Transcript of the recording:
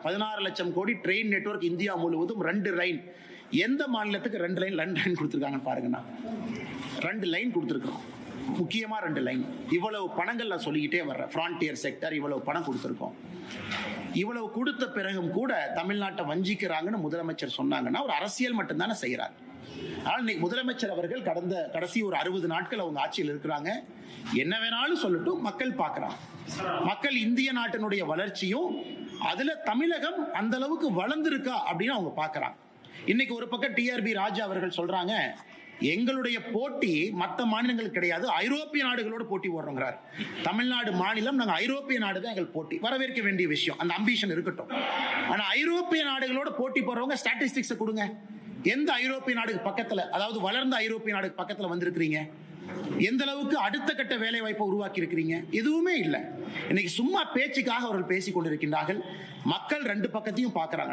16 லட்சம் கோடி train network India முழுவதும் 2 லைன். எந்த மாநிலத்துக்கு 2 லைன் கொடுத்துருக்காங்கன்னு பாருங்கண்ணா. 2 லைன் கொடுத்துருக்கோம், முக்கியமா 2 லைன். இவ்வளவு பணங்கள் நான் சொல்லிக்கிட்டே வர்றேன். ஃப்ரான்டியர் செக்டர் இவ்வளவு பணம் கொடுத்துருக்கோம். இவ்வளவு கொடுத்த பிறகும் கூட தமிழ்நாட்டை வஞ்சிக்கிறாங்கன்னு முதலமைச்சர் சொன்னாங்கன்னா ஒரு அரசியல் மட்டும்தானே செய்யறாரு. ஆனால் இன்னைக்கு முதலமைச்சர் அவர்கள் கடைசி ஒரு 60 நாட்கள் அவங்க ஆட்சியில் இருக்கிறாங்க. என்ன வேணாலும் சொல்லட்டும், மக்கள் பார்க்கறாங்க. மக்கள் இந்திய நாட்டினுடைய வளர்ச்சியும் அதுல தமிழகம் அந்த அளவுக்கு வளர்ந்திருக்கா அப்படின்னு அவங்க பார்க்கறாங்க. இன்னைக்கு ஒரு பக்கம் டிஆர்பி ராஜா அவர்கள் சொல்றாங்க, எங்களுடைய போட்டி மற்ற மாநிலங்கள் கிடையாது, ஐரோப்பிய நாடுகளோடு போட்டி போடுறோங்கிறார். தமிழ்நாடு மாநிலம் நாங்கள் ஐரோப்பிய நாடு தான் எங்கள் போட்டி. வரவேற்க வேண்டிய விஷயம், அந்த அம்பிஷன் இருக்கட்டும். ஆனா ஐரோப்பிய நாடுகளோட போட்டி போடுறவங்க ஸ்டாட்டிஸ்டிக்ஸ் கொடுங்க. எந்த ஐரோப்பிய நாடுக்கு பக்கத்துல, அதாவது வளர்ந்த ஐரோப்பிய நாடுக்கு பக்கத்துல வந்திருக்கிறீங்க? எந்த அளவுக்கு அடுத்த கட்ட வேலை வாய்ப்பை உருவாக்கி இருக்கிறீங்க? எதுவுமே இல்லை. இன்னைக்கு சும்மா பேச்சுக்காக அவர்கள் பேசிக் கொண்டிருக்கின்றார்கள். மக்கள் 2 பக்கத்தையும் பார்க்கறாங்க.